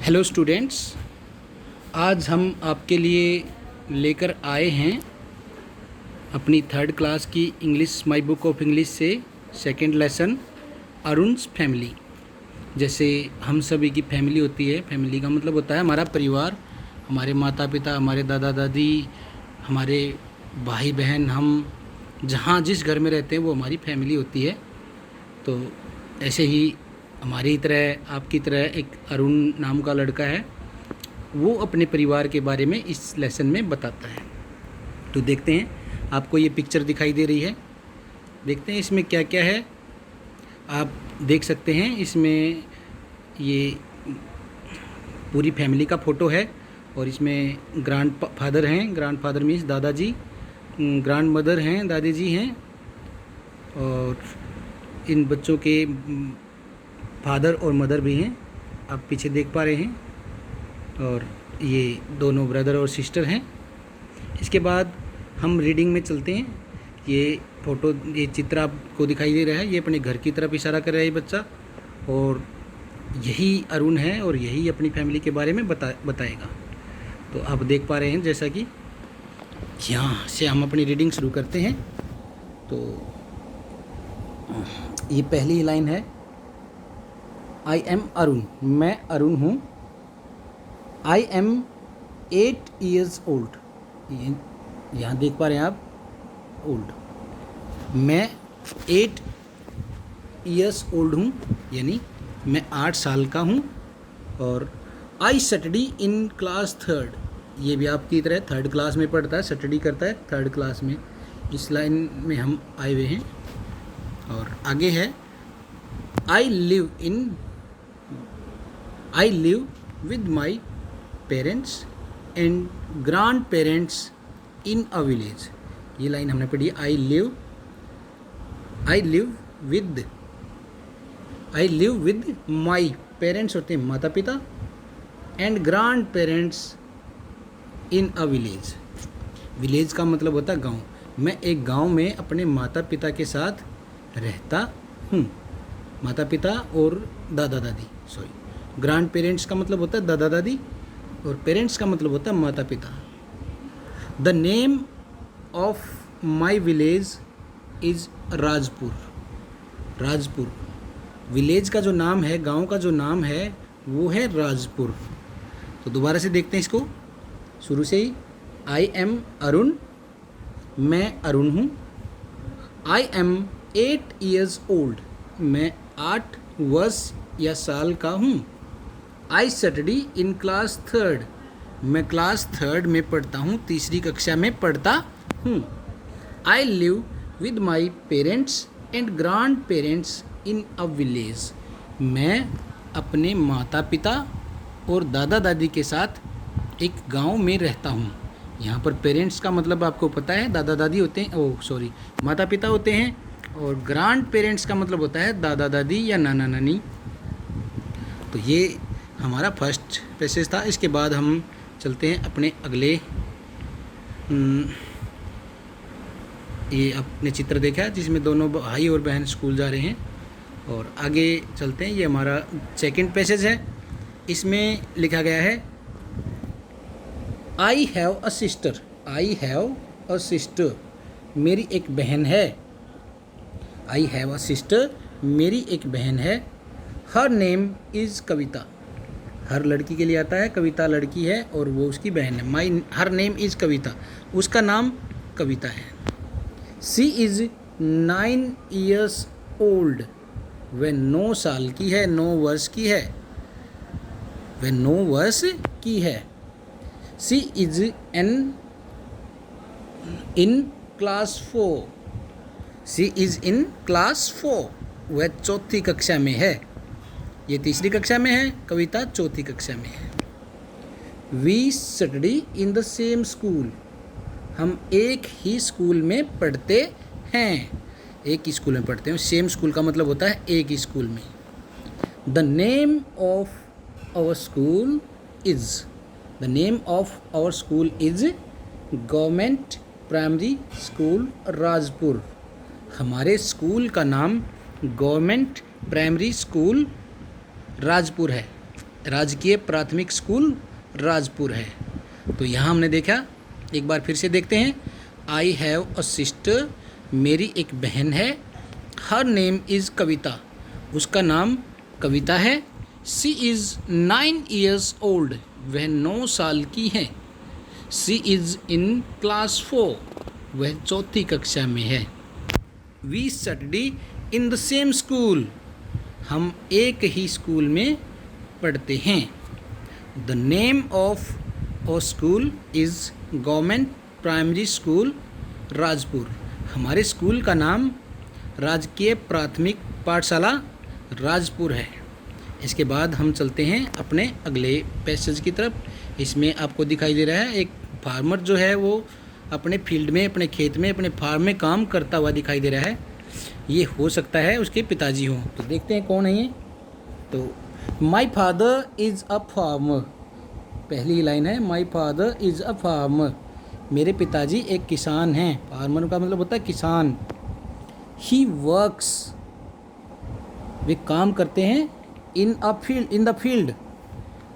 Hello students, आज हम आपके लिए लेकर आए हैं अपनी थर्ड क्लास की English my book of English से सेकंड लेसन अरुण्स फैमिली। जैसे हम सभी की फैमिली होती है, फैमिली का मतलब होता है हमारा परिवार, हमारे माता पिता, हमारे दादा दादी, हमारे भाई बहन, हम जहाँ जिस घर में रहते हैं वो हमारी फैमिली होती है। तो ऐसे ही हमारी तरह आपकी तरह एक अरुण नाम का लड़का है, वो अपने परिवार के बारे में इस लेसन में बताता है। तो देखते हैं, आपको ये पिक्चर दिखाई दे रही है, देखते हैं इसमें क्या क्या है। आप देख सकते हैं इसमें ये पूरी फैमिली का फ़ोटो है और इसमें ग्रैंड फादर हैं, ग्रैंड फादर मीन्स दादाजी, ग्रैंड मदर हैं, दादी जी हैं, और इन बच्चों के फादर और मदर भी हैं, आप पीछे देख पा रहे हैं, और ये दोनों ब्रदर और सिस्टर हैं। इसके बाद हम रीडिंग में चलते हैं। ये फ़ोटो, ये चित्र आपको दिखाई दे रहा है, ये अपने घर की तरफ इशारा कर रहा है ये बच्चा, और यही अरुण है और यही अपनी फैमिली के बारे में बताएगा। तो आप देख पा रहे हैं, जैसा कि यहाँ से हम अपनी रीडिंग शुरू करते हैं। तो ये पहली लाइन है, आई एम अरुण, मैं अरुण हूँ। आई एम 8 years old, यहाँ देख पा रहे हैं आप, ओल्ड। मैं 8 years old हूँ, यानी मैं 8 साल का हूँ। और I study in class third, ये भी आपकी तरह थर्ड क्लास में पढ़ता है, स्टडी करता है थर्ड क्लास में। इस लाइन में हम आए हुए हैं। और आगे है, I live with my parents and grandparents in a village। ये लाइन हमने पढ़ी, I live with my parents होते हैं माता पिता, and grand parents in a village. Village का मतलब होता है गांव। मैं एक गांव में अपने माता पिता के साथ रहता हूँ। माता पिता और दादा दादी, ग्रैंड पेरेंट्स का मतलब होता है दादा दादी, और पेरेंट्स का मतलब होता है माता पिता। The name of my village is Rajpur. Rajpur village का जो नाम है, गांव का जो नाम है, वो है राजपुर। तो दोबारा से देखते हैं इसको शुरू से ही। आई एम अरुण, मैं अरुण हूँ। आई एम 8 years old, मैं 8 वर्ष या साल का हूँ। I study in class third, मैं क्लास थर्ड में पढ़ता हूँ, तीसरी कक्षा में पढ़ता हूँ। I live with my parents and grand parents in a village, मैं अपने माता पिता और दादा दादी के साथ एक गांव में रहता हूँ। यहाँ पर पेरेंट्स का मतलब आपको पता है, दादा दादी होते हैं, माता पिता होते हैं, और ग्रैंड पेरेंट्स का मतलब होता है दादा दादी या नाना नानी। तो ये हमारा फर्स्ट पैसेज था। इसके बाद हम चलते हैं अपने अगले, ये आपने चित्र देखा जिसमें दोनों भाई और बहन स्कूल जा रहे हैं। और आगे चलते हैं, ये हमारा सेकंड पैसेज है। इसमें लिखा गया है, I have a sister. I have a sister, मेरी एक बहन है। आई हैव अ सिस्टर, मेरी एक बहन है। हर नेम इज़ कविता, हर लड़की के लिए आता है, कविता लड़की है और वो उसकी बहन है। हर नेम इज़ कविता, उसका नाम कविता है। सी इज़ 9 years old, वह 9 साल की है, 9 वर्ष की है, वह 9 वर्ष की है। She is in class 4, she is in class 4, वह चौथी कक्षा में है। ये तीसरी कक्षा में है, कविता चौथी कक्षा में है। We study in the same school, हम एक ही स्कूल में पढ़ते हैं, एक ही स्कूल में पढ़ते हैं। सेम स्कूल का मतलब होता है एक ही स्कूल में। The name of our school is, the name of our school is government primary school Rajpur. हमारे स्कूल का नाम गवर्नमेंट प्राइमरी स्कूल राजपुर है। राजकीय प्राथमिक स्कूल राजपुर है। तो यहाँ हमने देखा, एक बार फिर से देखते हैं। आई हैव अ सिस्टर, मेरी एक बहन है। हर नेम इज़ कविता, उसका नाम कविता है। सी इज़ 9 years ओल्ड, वह 9 साल की है। सी इज़ इन क्लास 4, वह 4th कक्षा में है। We study in the same school, हम एक ही स्कूल में पढ़ते हैं। The name of a school is government primary school Rajpur, हमारे स्कूल का नाम राजकीय प्राथमिक पाठशाला राजपुर है। इसके बाद हम चलते हैं अपने अगले पैसेज की तरफ। इसमें आपको दिखाई दे रहा है एक फार्मर जो है वो अपने फील्ड में, अपने खेत में, अपने फार्म में काम करता हुआ दिखाई दे रहा है। ये हो सकता है उसके पिताजी हों। तो देखते हैं कौन है ये। तो माई फादर इज़ अ फार्मर, पहली लाइन है my father is a farmer, मेरे पिताजी एक किसान हैं। फार्मर का मतलब होता है किसान। ही वर्क्स, वे काम करते हैं। इन द फील्ड,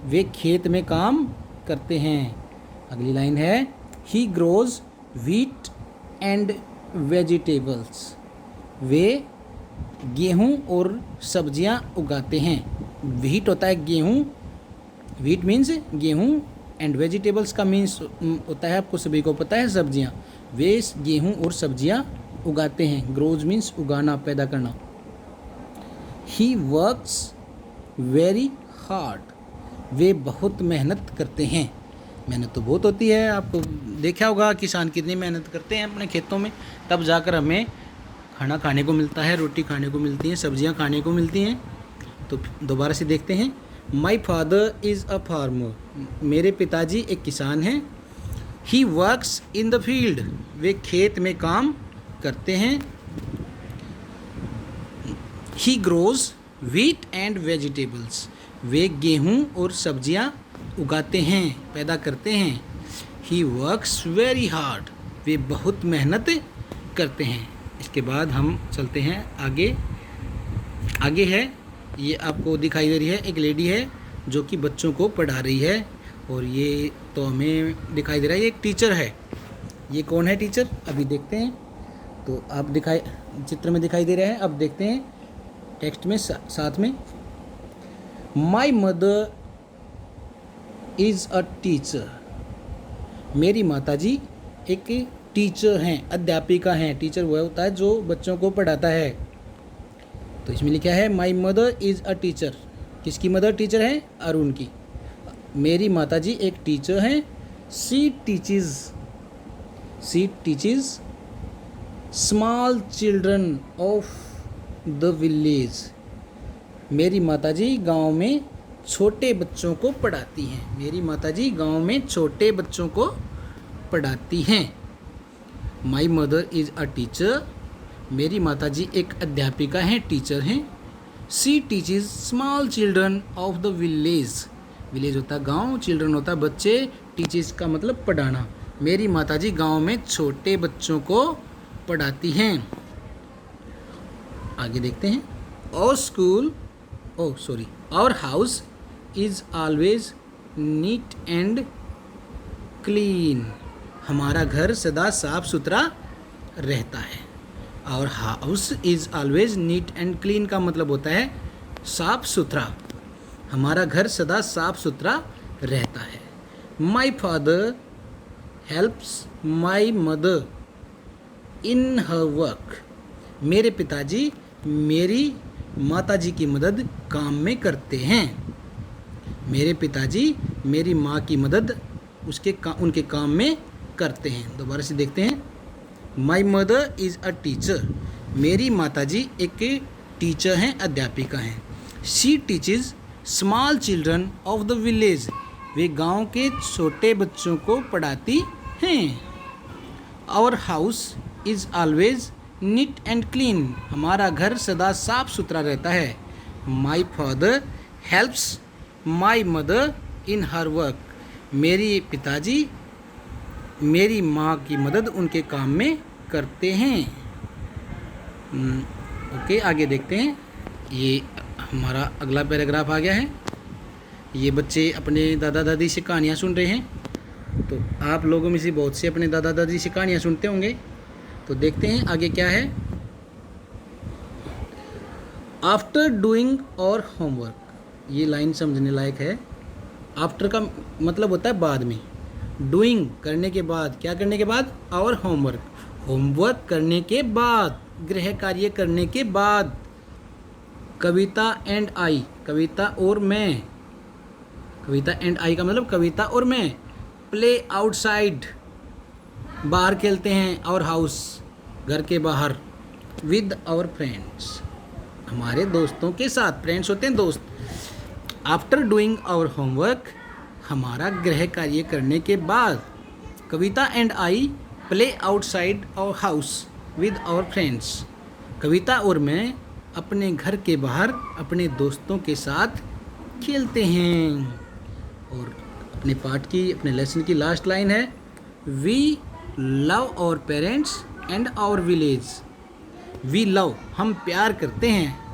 वे खेत में काम करते हैं। अगली लाइन है he grows wheat and vegetables, वे गेहूँ और सब्जियाँ उगाते हैं। व्हीट होता है गेहूँ, व्हीट मीन्स गेहूँ, एंड वेजिटेबल्स का मीन्स होता है, आपको सभी को पता है, सब्जियाँ। वे गेहूँ और सब्जियाँ उगाते हैं। ग्रोज मीन्स उगाना, पैदा करना। ही वर्क्स वेरी हार्ड, वे बहुत मेहनत करते हैं। मेहनत तो बहुत होती है, आपको देखा होगा किसान कितनी मेहनत करते हैं अपने खेतों में, तब जाकर हमें खाना खाने को मिलता है, रोटी खाने को मिलती है, सब्जियां खाने को मिलती हैं। तो दोबारा से देखते हैं। My father is a farmer, मेरे पिताजी एक किसान हैं। He works in the field, वे खेत में काम करते हैं। He grows wheat and vegetables, वे गेहूँ और सब्जियां उगाते हैं, पैदा करते हैं। ही वर्क्स वेरी हार्ड, वे बहुत मेहनत करते हैं। इसके बाद हम चलते हैं आगे। आगे है, ये आपको दिखाई दे रही है, एक लेडी है जो कि बच्चों को पढ़ा रही है। और ये तो हमें दिखाई दे रहा है ये एक टीचर है। ये कौन है टीचर, अभी देखते हैं। तो आप चित्र में दिखाई दे रहा है, अब देखते हैं टेक्स्ट में साथ में। माई मदर इज़ अ टीचर, मेरी माताजी एक टीचर हैं, अध्यापिका हैं। टीचर वह होता है जो बच्चों को पढ़ाता है। तो इसमें लिखा है माई मदर इज़ अ टीचर, किसकी मदर टीचर है, अरुण की। मेरी माताजी एक टीचर हैं। She teaches small children of the village, मेरी माताजी गांव में छोटे बच्चों को पढ़ाती हैं। मेरी माताजी गांव में छोटे बच्चों को पढ़ाती हैं। My mother is a teacher, मेरी माताजी एक अध्यापिका हैं, टीचर हैं। She teaches small children of the village, village होता है गांव, चिल्ड्रन होता है बच्चे, टीचेज का मतलब पढ़ाना। मेरी माताजी गांव में छोटे बच्चों को पढ़ाती हैं। आगे देखते हैं। और house is always neat and clean, हमारा घर सदा साफ सुथरा रहता है। और house is always neat and clean का मतलब होता है साफ सुथरा, हमारा घर सदा साफ सुथरा रहता है। My father helps my mother in her work, मेरे पिताजी मेरी माताजी की मदद काम में करते हैं। मेरे पिताजी मेरी माँ की मदद उनके काम में करते हैं। दोबारा से देखते हैं। My mother is a teacher, मेरी माताजी एक टीचर हैं, अध्यापिका हैं। She teaches small children of the village, वे गांव के छोटे बच्चों को पढ़ाती हैं। Our house is always neat and clean, हमारा घर सदा साफ सुथरा रहता है। My father helps my mother in her work, मेरी पिताजी मेरी माँ की मदद उनके काम में करते हैं। ओके, आगे देखते हैं। ये हमारा अगला पैराग्राफ आ गया है। ये बच्चे अपने दादा दादी से कहानियाँ सुन रहे हैं। तो आप लोगों में से बहुत से अपने दादा दादी से कहानियाँ सुनते होंगे। तो देखते हैं आगे क्या है। आफ्टर डूइंग और होमवर्क, ये लाइन समझने लायक है। आफ्टर का मतलब होता है बाद में, डूइंग करने के बाद, क्या करने के बाद, और होमवर्क होमवर्क करने के बाद, गृह कार्य करने के बाद। कविता एंड आई, कविता और मैं, कविता एंड आई का मतलब कविता और मैं। प्ले आउटसाइड, बाहर खेलते हैं, और हाउस, घर के बाहर। विद आवर फ्रेंड्स, हमारे दोस्तों के साथ, फ्रेंड्स होते हैं दोस्त। आफ्टर डूइंग आवर होमवर्क, हमारा गृह कार्य करने के बाद। Kavita and I play outside our house with our friends, Kavita और मैं अपने घर के बाहर अपने दोस्तों के साथ खेलते हैं। और अपने पाठ की, अपने लेसन की लास्ट लाइन है, we love our parents and our village. We love, हम प्यार करते हैं,